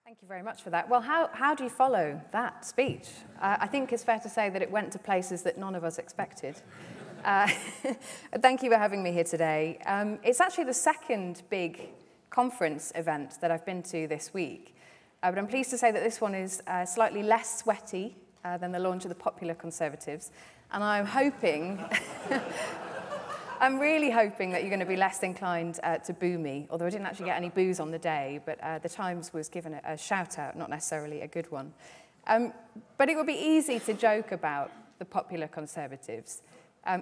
Thank you very much for that. Well, how do you follow that speech? I think it's fair to say that it went to places that none of us expected. Thank you for having me here today. It's actually the second big conference event that I've been to this week. But I'm pleased to say that this one is slightly less sweaty than the launch of the Popular Conservatives. And I'm hoping, I'm really hoping that you're going to be less inclined to boo me, although I didn't actually get any boos on the day, but the Times was given a shout-out, not necessarily a good one. But it would be easy to joke about the Popular Conservatives.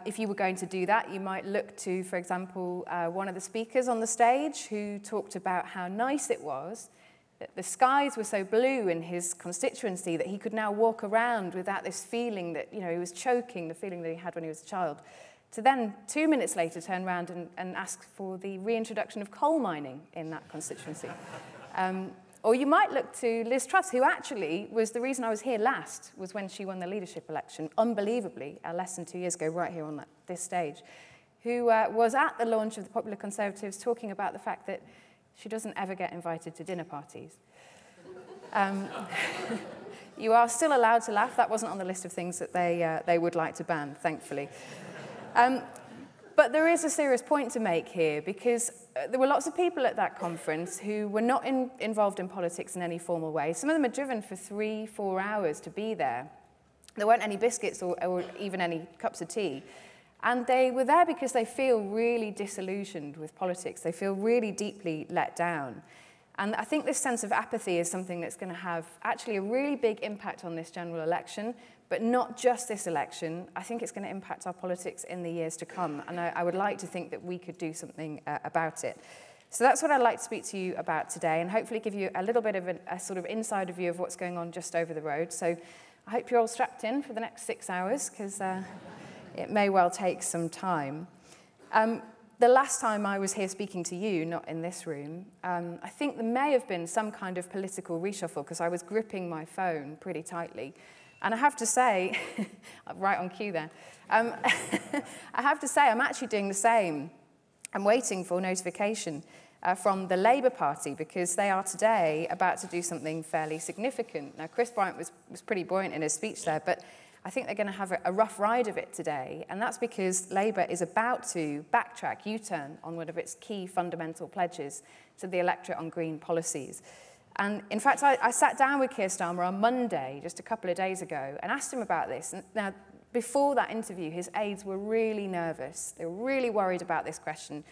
If you were going to do that, you might look to, for example, one of the speakers on the stage who talked about how nice it was that the skies were so blue in his constituency that he could now walk around without this feeling that, he was choking, the feeling that he had when he was a child, to then 2 minutes later turn around and ask for the reintroduction of coal mining in that constituency. Or you might look to Liz Truss, who actually was the reason I was here last, was when she won the leadership election, unbelievably, less than 2 years ago, right here on this stage, who was at the launch of the Popular Conservatives talking about the fact that she doesn't ever get invited to dinner parties. You are still allowed to laugh. That wasn't on the list of things that they would like to ban, thankfully. But there is a serious point to make here, because there were lots of people at that conference who were not involved in politics in any formal way. Some of them had driven for 3-4 hours to be there. There weren't any biscuits or even any cups of tea. And they were there because they feel really disillusioned with politics. They feel really deeply let down. And I think this sense of apathy is something that's going to have actually a really big impact on this general election, but not just this election. I think it's going to impact our politics in the years to come. And I would like to think that we could do something about it. So that's what I'd like to speak to you about today, and hopefully give you a little bit of a sort of insider view of what's going on just over the road. So I hope you're all strapped in for the next 6 hours, because it may well take some time. The last time I was here speaking to you, not in this room, I think there may have been some kind of political reshuffle, because I was gripping my phone pretty tightly. And I have to say, right on cue there, I have to say I'm actually doing the same. I'm waiting for notification from the Labour Party, because they are today about to do something fairly significant. Now, Chris Bryant was pretty buoyant in his speech there, but I think they're going to have a rough ride of it today, and that's because Labour is about to backtrack, U-turn on one of its key fundamental pledges to the electorate on green policies. And in fact, I sat down with Keir Starmer on Monday, just a couple of days ago, and asked him about this. And now, before that interview, his aides were really nervous. They were really worried about this question,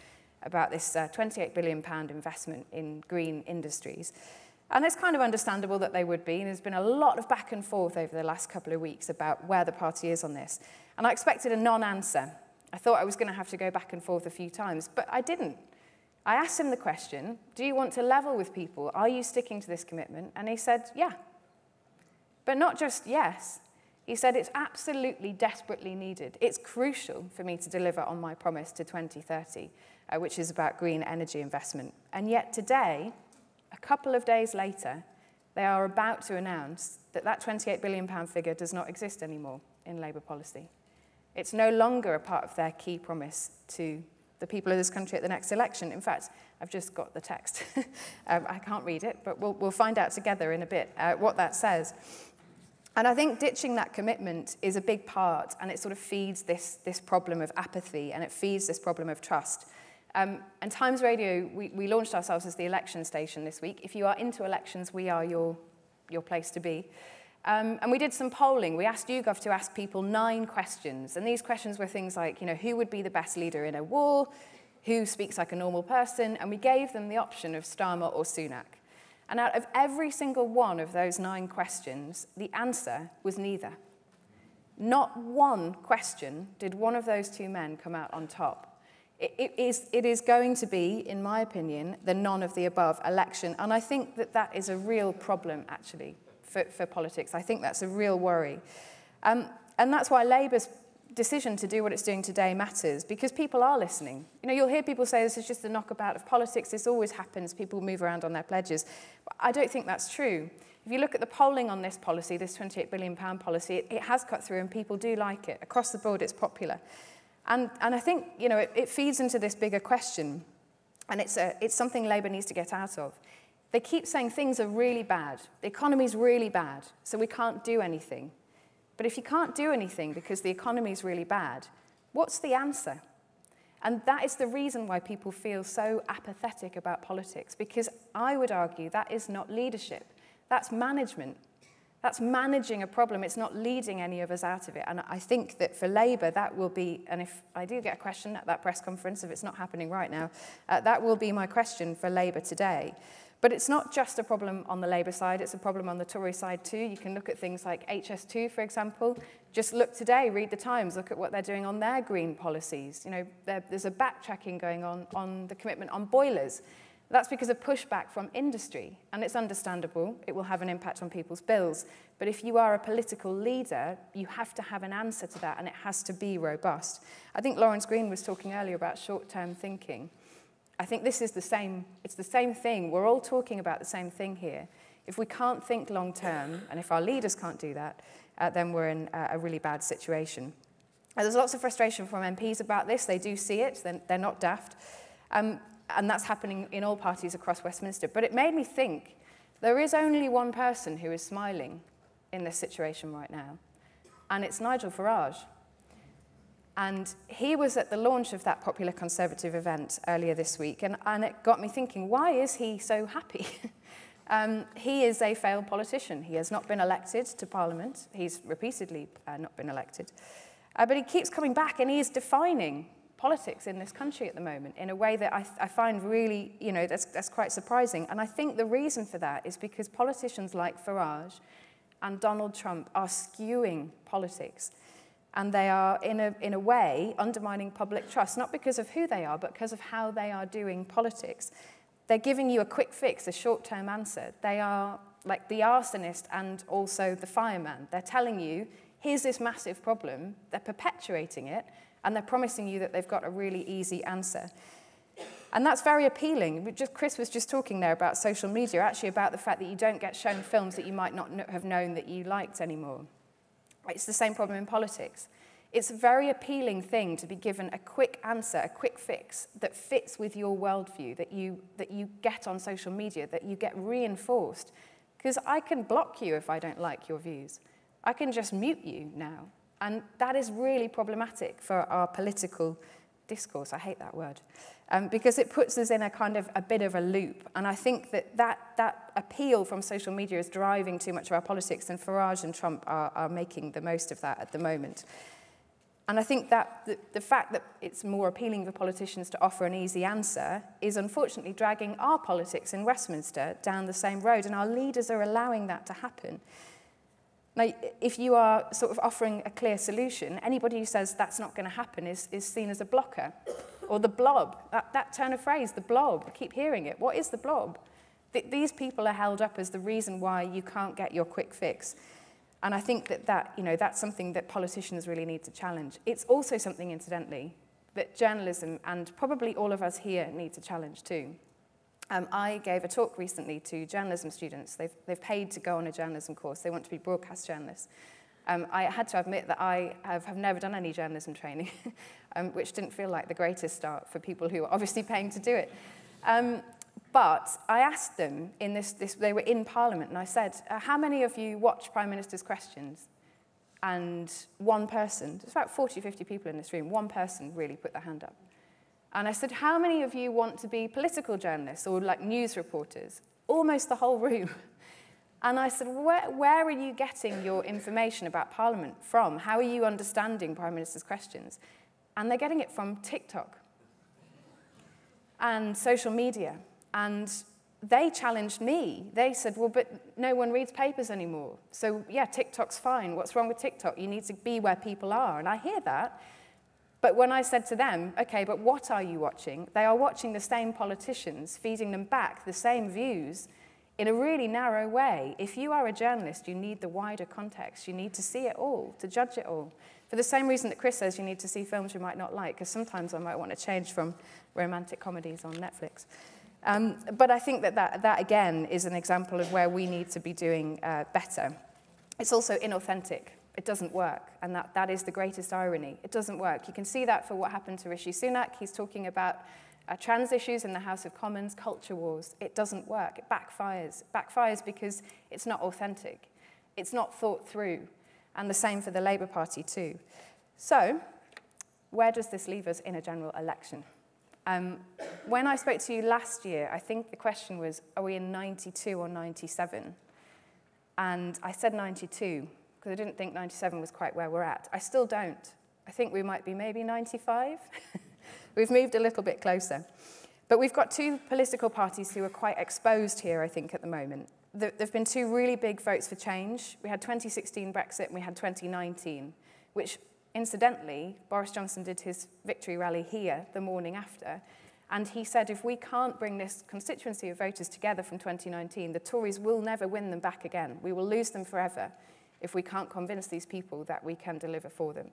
about this £28 billion investment in green industries. And it's kind of understandable that they would be. And there's been a lot of back and forth over the last couple of weeks about where the party is on this. And I expected a non-answer. I thought I was going to have to go back and forth a few times, but I didn't. I asked him the question, do you want to level with people? Are you sticking to this commitment? And he said, yeah. But not just yes. He said, it's absolutely desperately needed. It's crucial for me to deliver on my promise to 2030, which is about green energy investment. And yet today, a couple of days later, they are about to announce that that £28 billion figure does not exist anymore in Labour policy. It's no longer a part of their key promise to the people of this country at the next election. In fact, I've just got the text. I can't read it, but we'll find out together in a bit what that says. And I think ditching that commitment is a big part, and it sort of feeds this problem of apathy, and it feeds this problem of trust. And Times Radio, we launched ourselves as the election station this week. If you are into elections, we are your place to be. And we did some polling. We asked YouGov to ask people 9 questions. And these questions were things like, who would be the best leader in a war? Who speaks like a normal person? And we gave them the option of Starmer or Sunak. And out of every single one of those 9 questions, the answer was neither. Not one question did one of those 2 men come out on top. It is going to be, in my opinion, the none of the above election. And I think that is a real problem, actually, for politics. I think that's a real worry. And that's why Labour's decision to do what it's doing today matters, because people are listening. You'll hear people say this is just a knockabout of politics. This always happens. People move around on their pledges. But I don't think that's true. If you look at the polling on this policy, this £28 billion policy, it has cut through, and people do like it. Across the board, it's popular. And I think, it feeds into this bigger question, and it's something Labour needs to get out of. They keep saying things are really bad. The economy's really bad, so we can't do anything. But if you can't do anything because the economy's really bad, what's the answer? And that is the reason why people feel so apathetic about politics, because I would argue that is not leadership. That's management. That's managing a problem. It's not leading any of us out of it. And I think that for Labour, that will be, and if I do get a question at that press conference, if it's not happening right now, that will be my question for Labour today. But it's not just a problem on the Labour side, it's a problem on the Tory side too. You can look at things like HS2, for example. Just look today, read the Times, look at what they're doing on their green policies. You know, there's a backtracking going on the commitment on boilers. That's because of pushback from industry, and it's understandable. It will have an impact on people's bills. But if you are a political leader, you have to have an answer to that, and it has to be robust. I think Lawrence Green was talking earlier about short-term thinking. I think this is the same, it's the same thing. We're all talking about the same thing here. If we can't think long-term, and if our leaders can't do that, then we're in a really bad situation. There's lots of frustration from MPs about this. They do see it. They're not daft. And that's happening in all parties across Westminster. But it made me think, there is only one person who is smiling in this situation right now, and it's Nigel Farage. And he was at the launch of that popular Conservative event earlier this week, and it got me thinking, why is he so happy? He is a failed politician. He has not been elected to Parliament. He's repeatedly not been elected. But he keeps coming back, and he is defining politics in this country at the moment in a way that I find really, you know, that's quite surprising. And I think the reason for that is because politicians like Farage and Donald Trump are skewing politics. And they are, in a way, undermining public trust, not because of who they are, but because of how they are doing politics. They're giving you a quick fix, a short-term answer. They are like the arsonist and also the fireman. They're telling you, here's this massive problem. They're perpetuating it, and they're promising you that they've got a really easy answer. And that's very appealing. Chris was just talking there about social media, actually about the fact that you don't get shown films that you might not have known that you liked anymore. It's the same problem in politics. It's a very appealing thing to be given a quick answer, a quick fix that fits with your worldview, that you get on social media, that you get reinforced. Because I can block you if I don't like your views. I can just mute you now. And that is really problematic for our political discourse. I hate that word. Because it puts us in a kind of a bit of a loop. And I think that appeal from social media is driving too much of our politics, and Farage and Trump are making the most of that at the moment. And I think that the fact that it's more appealing for politicians to offer an easy answer is unfortunately dragging our politics in Westminster down the same road, and our leaders are allowing that to happen. Now, if you are sort of offering a clear solution, anybody who says that's not going to happen is seen as a blocker. Or the blob, that turn of phrase, the blob, I keep hearing it. What is the blob? These people are held up as the reason why you can't get your quick fix. And I think that's something that politicians really need to challenge. It's also something, incidentally, that journalism and probably all of us here need to challenge too. I gave a talk recently to journalism students. They've paid to go on a journalism course. They want to be broadcast journalists. I had to admit that I have never done any journalism training, which didn't feel like the greatest start for people who are obviously paying to do it. But I asked them, they were in Parliament, and I said, how many of you watch Prime Minister's Questions? And one person, there's about 40, 50 people in this room, one person really put their hand up. And I said, how many of you want to be political journalists or like news reporters? Almost the whole room. And I said, where are you getting your information about Parliament from? How are you understanding Prime Minister's Questions? And they're getting it from TikTok and social media. And they challenged me. They said, well, but no one reads papers anymore. So yeah, TikTok's fine. What's wrong with TikTok? You need to be where people are. And I hear that. But when I said to them, okay, but what are you watching? They are watching the same politicians, feeding them back the same views in a really narrow way. If you are a journalist, you need the wider context. You need to see it all, to judge it all. For the same reason that Chris says you need to see films you might not like, because sometimes I might want to change from romantic comedies on Netflix. But I think that again, is an example of where we need to be doing better. It's also inauthentic. It doesn't work, and that is the greatest irony. It doesn't work. You can see that for what happened to Rishi Sunak. He's talking about Trans issues in the House of Commons, culture wars, it doesn't work. It backfires. It backfires because it's not authentic. It's not thought through. And the same for the Labour Party too. So, where does this leave us in a general election? When I spoke to you last year, I think the question was, are we in 92 or 97? And I said 92, because I didn't think 97 was quite where we're at. I still don't. I think we might be maybe 95. We've moved a little bit closer. But we've got two political parties who are quite exposed here, I think, at the moment. There have been two really big votes for change. We had 2016 Brexit and we had 2019, which, incidentally, Boris Johnson did his victory rally here the morning after. And he said, if we can't bring this constituency of voters together from 2019, the Tories will never win them back again. We will lose them forever if we can't convince these people that we can deliver for them.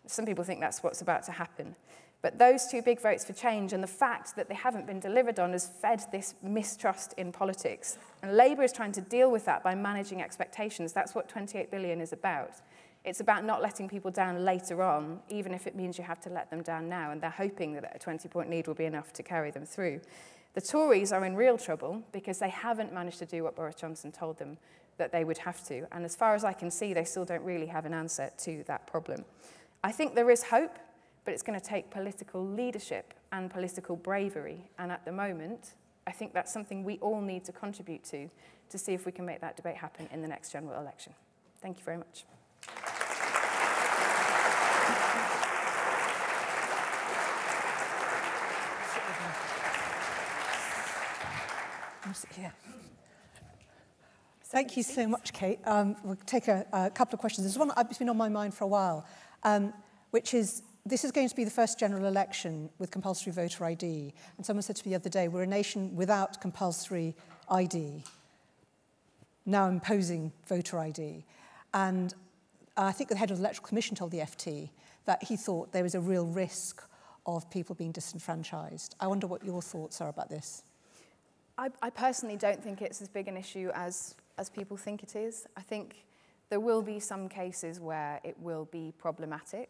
Some people think that's what's about to happen. But those two big votes for change and the fact that they haven't been delivered on has fed this mistrust in politics. And Labour is trying to deal with that by managing expectations. That's what 28 billion is about. It's about not letting people down later on, even if it means you have to let them down now. And they're hoping that a 20-point lead will be enough to carry them through. The Tories are in real trouble because they haven't managed to do what Boris Johnson told them that they would have to. And as far as I can see, they still don't really have an answer to that problem. I think there is hope, but it's going to take political leadership and political bravery. And at the moment, I think that's something we all need to contribute to see if we can make that debate happen in the next general election. Thank you very much. Thank you so much, Kate. We'll take a couple of questions. There's one that's been on my mind for a while, which is, this is going to be the first general election with compulsory voter ID. And someone said to me the other day, we're a nation without compulsory ID, now imposing voter ID. And I think the head of the Electoral Commission told the FT that he thought there was a real risk of people being disenfranchised. I wonder what your thoughts are about this. I personally don't think it's as big an issue as people think it is. I think there will be some cases where it will be problematic,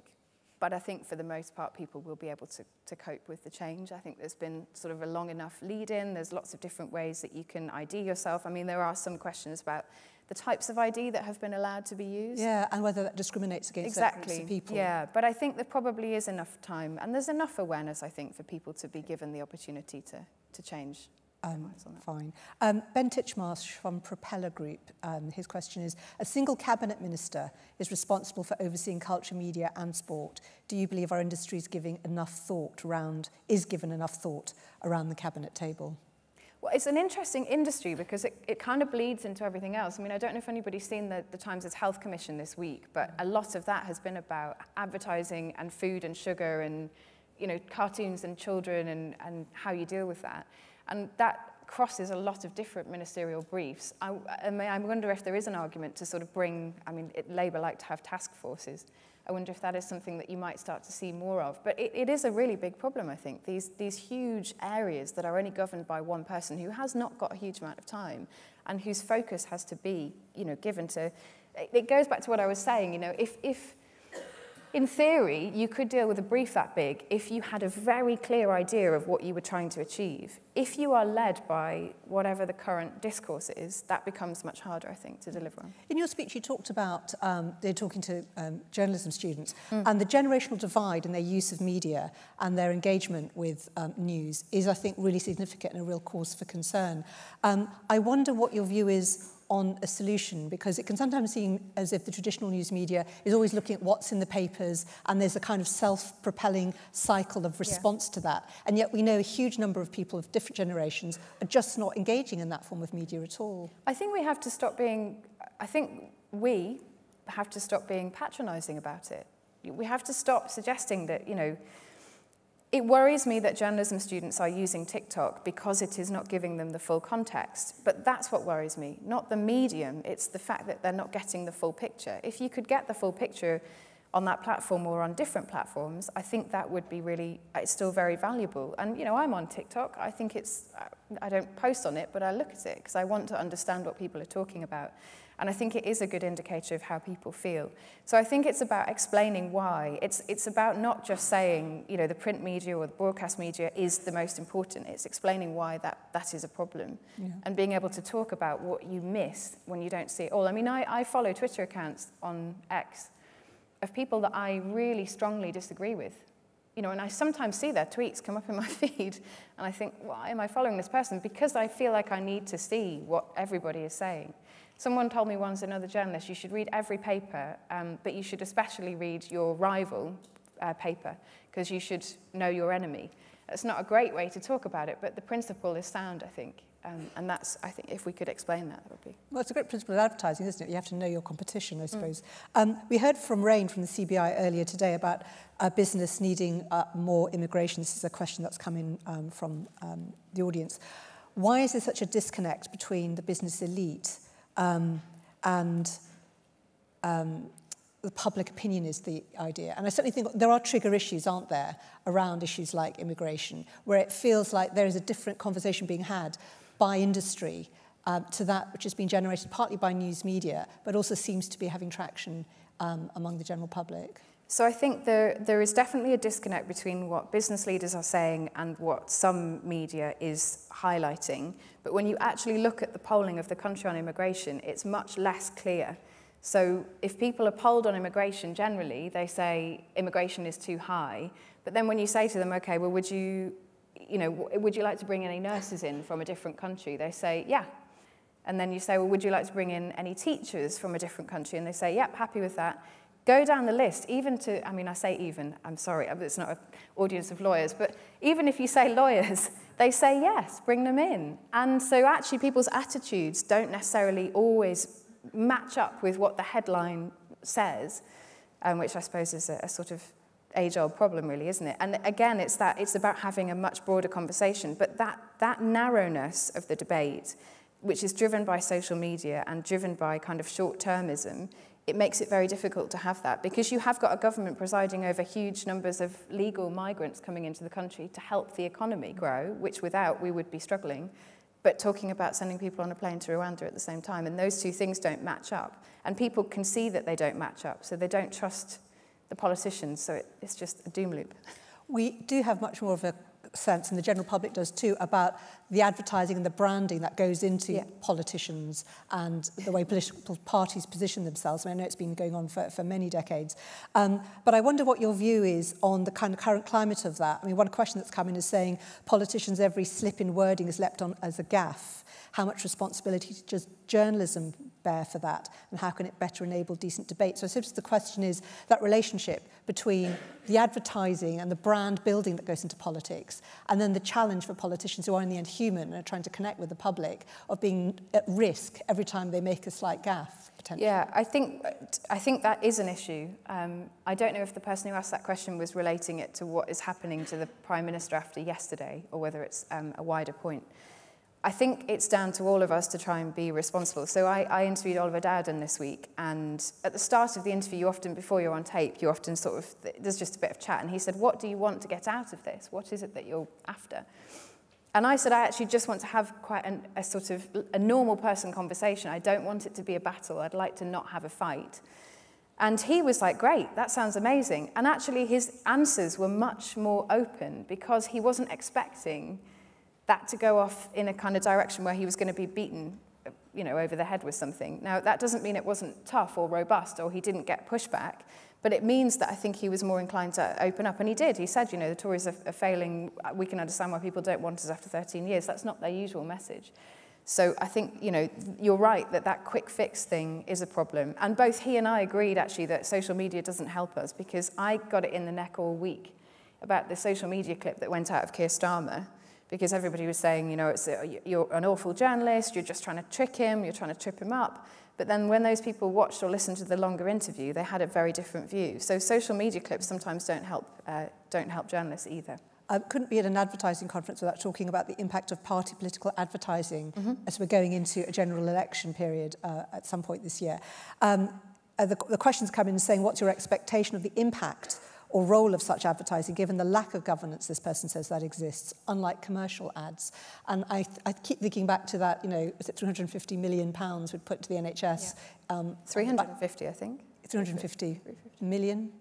but I think for the most part people will be able to cope with the change. I think there's been sort of a long enough lead-in. There's lots of different ways that you can ID yourself. I mean, there are some questions about the types of ID that have been allowed to be used. Yeah, and whether that discriminates against certain groups of people. Yeah, but I think there probably is enough time, and there's enough awareness, I think, for people to be given the opportunity to change. Fine. Ben Titchmarsh from Propeller Group, his question is, a single cabinet minister is responsible for overseeing culture, media and sport. Do you believe our industry is given enough thought around the cabinet table? Well, it's an interesting industry because it kind of bleeds into everything else. I mean, I don't know if anybody's seen the Times' Health Commission this week, but a lot of that has been about advertising and food and sugar and, you know, cartoons and children and how you deal with that. And that crosses a lot of different ministerial briefs. I wonder if there is an argument to sort of bring, I mean, Labour like to have task forces. I wonder if that is something that you might start to see more of. But it is a really big problem, I think. These huge areas that are only governed by one person who has not got a huge amount of time and whose focus has to be, you know, given to... It goes back to what I was saying, you know, if in theory, you could deal with a brief that big if you had a very clear idea of what you were trying to achieve. If you are led by whatever the current discourse is, that becomes much harder, I think, to deliver on. In your speech, you talked about, they're talking to journalism students, and the generational divide in their use of media and their engagement with news is, I think, really significant and a real cause for concern. I wonder what your view is on a solution, because it can sometimes seem as if the traditional news media is always looking at what's in the papers and there's a kind of self-propelling cycle of response to that. And yet we know a huge number of people of different generations are just not engaging in that form of media at all. I think we have to stop being patronising about it. We have to stop suggesting that, you know, it worries me that journalism students are using TikTok because it is not giving them the full context. But that's what worries me, not the medium. It's the fact that they're not getting the full picture. If you could get the full picture on that platform or on different platforms, I think that would be really, it's still very valuable. And, you know, I'm on TikTok. I think it's, I don't post on it, but I look at it because I want to understand what people are talking about. And I think it is a good indicator of how people feel. So I think it's about explaining why. It's about not just saying, you know, the print media or the broadcast media is the most important. It's explaining why that is a problem. Yeah. And being able to talk about what you miss when you don't see it all. I mean, I follow Twitter accounts on X of people that I really strongly disagree with. You know, and I sometimes see their tweets come up in my feed, and I think, why am I following this person? Because I feel like I need to see what everybody is saying. Someone told me once, another journalist, you should read every paper, but you should especially read your rival paper, because you should know your enemy. That's not a great way to talk about it, but the principle is sound, I think. And that's, I think, if we could explain that, that would be... Well, it's a great principle of advertising, isn't it? You have to know your competition, I suppose. We heard from Rain from the CBI earlier today about business needing more immigration. This is a question that's come in from the audience. Why is there such a disconnect between the business elite and the public opinion is the idea? And I certainly think there are trigger issues, aren't there, around issues like immigration, where it feels like there is a different conversation being had by industry to that which has been generated partly by news media, but also seems to be having traction among the general public. So I think there is definitely a disconnect between what business leaders are saying and what some media is highlighting. But when you actually look at the polling of the country on immigration, it's much less clear. So if people are polled on immigration generally, they say immigration is too high. But then when you say to them, okay, well, would you like to bring any nurses in from a different country? They say, yeah. And then you say, well, would you like to bring in any teachers from a different country? And they say, yep, happy with that. Go down the list, even to, I mean, I say even, I'm sorry, it's not an audience of lawyers, but even if you say lawyers, they say yes, bring them in. And so actually people's attitudes don't necessarily always match up with what the headline says, which I suppose is a sort of age-old problem, really, isn't it? And again, it's about having a much broader conversation. But that narrowness of the debate, which is driven by social media and driven by kind of short-termism, it makes it very difficult to have that, because you have got a government presiding over huge numbers of legal migrants coming into the country to help the economy grow, which without we would be struggling, but talking about sending people on a plane to Rwanda at the same time. And those two things don't match up. And people can see that they don't match up, so they don't trust the politicians, so it's just a doom loop. We do have much more of a sense, and the general public does too, about the advertising and the branding that goes into politicians and the way political parties position themselves. I mean, I know it's been going on for many decades. But I wonder what your view is on the kind of current climate of that. I mean, one question that's come in is saying politicians, every slip in wording is leapt on as a gaffe. How much responsibility does journalism bear for that, and how can it better enable decent debate? So I suppose the question is that relationship between the advertising and the brand building that goes into politics, and then the challenge for politicians who are in the end human and are trying to connect with the public of being at risk every time they make a slight gaffe, potentially. Yeah, I think that is an issue. I don't know if the person who asked that question was relating it to what is happening to the Prime Minister after yesterday, or whether it's a wider point. I think it's down to all of us to try and be responsible. So I interviewed Oliver Dowden this week, and at the start of the interview, you often, before you're on tape, you often sort of, there's just a bit of chat, and he said, what do you want to get out of this? What is it that you're after? And I said, I actually just want to have quite a sort of a normal person conversation. I don't want it to be a battle. I'd like to not have a fight. And he was like, great, that sounds amazing. And actually his answers were much more open, because he wasn't expecting that to go off in a kind of direction where he was going to be beaten, you know, over the head with something. Now, that doesn't mean it wasn't tough or robust or he didn't get pushback, but it means that I think he was more inclined to open up. And he did. He said, you know, the Tories are failing. We can understand why people don't want us after 13 years. That's not their usual message. So I think, you know, you're right that quick fix thing is a problem. And both he and I agreed, actually, that social media doesn't help us, because I got it in the neck all week about the social media clip that went out of Keir Starmer, because everybody was saying, you know, you're an awful journalist, you're just trying to trick him, you're trying to trip him up. But then when those people watched or listened to the longer interview, they had a very different view. So social media clips sometimes don't help journalists either. I couldn't be at an advertising conference without talking about the impact of party political advertising as we're going into a general election period at some point this year. the questions come in saying, what's your expectation of the impact or role of such advertising, given the lack of governance, this person says, that exists, unlike commercial ads? And I keep thinking back to that, is it £350 million we'd put to the NHS? Yeah. 350, I think. 350 million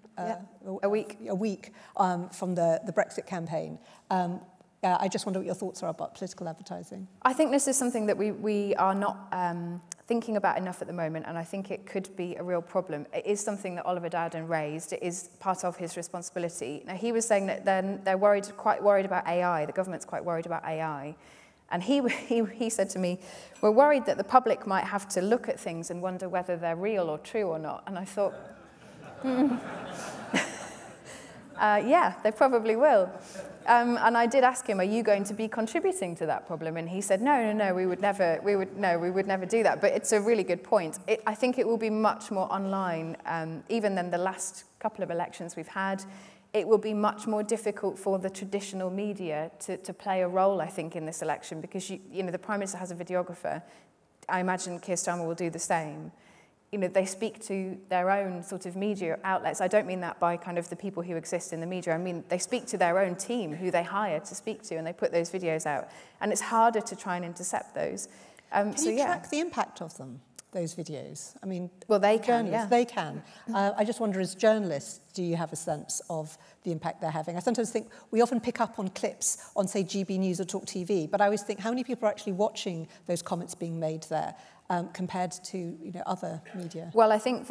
a week. A week from the Brexit campaign. I just wonder what your thoughts are about political advertising. I think this is something that we are not thinking about enough at the moment, and I think it could be a real problem. It is something that Oliver Dowden raised. It is part of his responsibility. Now, he was saying that they're quite worried about AI. The government's quite worried about AI. And he said to me, we're worried that the public might have to look at things and wonder whether they're real or true or not. And I thought, yeah, they probably will. And I did ask him, are you going to be contributing to that problem? And he said, no, we would never do that. But it's a really good point. I think it will be much more online, even than the last couple of elections we've had. It will be much more difficult for the traditional media to play a role, I think, in this election, because the Prime Minister has a videographer. I imagine Keir Starmer will do the same. They speak to their own sort of media outlets. I don't mean that by kind of the people who exist in the media. I mean, they speak to their own team who they hire to speak to, and they put those videos out. And it's harder to try and intercept those. Can you track the impact of them, those videos? I mean, well, they can, yeah. They can. I just wonder, as journalists, do you have a sense of the impact they're having? I sometimes think we often pick up on clips on, say, GB News or Talk TV, but I always think, how many people are actually watching those comments being made there? Compared to other media? Well, I think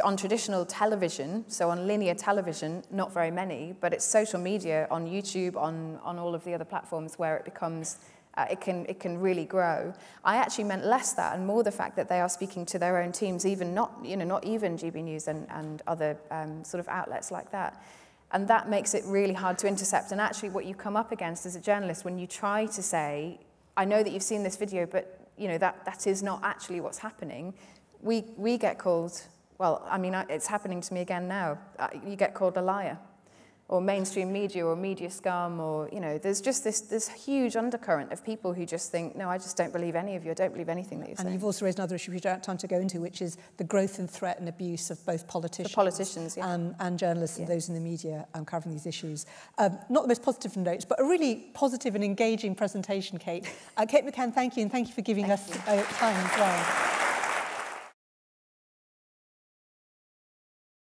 on traditional television, so on linear television, not very many, but it's social media on YouTube, on all of the other platforms where it becomes, it can really grow. I actually meant less that and more the fact that they are speaking to their own teams, even not even GB News and other sort of outlets like that. And that makes it really hard to intercept. And actually what you come up against as a journalist when you try to say, I know that you've seen this video, but that is not actually what's happening. We get called, well, I mean, it's happening to me again now. You get called a liar, or mainstream media, or media scum, or, there's just this huge undercurrent of people who just think, no, I just don't believe any of you, I don't believe anything that you're saying. And you've also raised another issue we don't have time to go into, which is the growth and threat and abuse of both politicians yeah. and journalists and those in the media covering these issues. Not the most positive notes, but a really positive and engaging presentation, Kate. Kate McCann, thank you, and thank you for giving us time as well.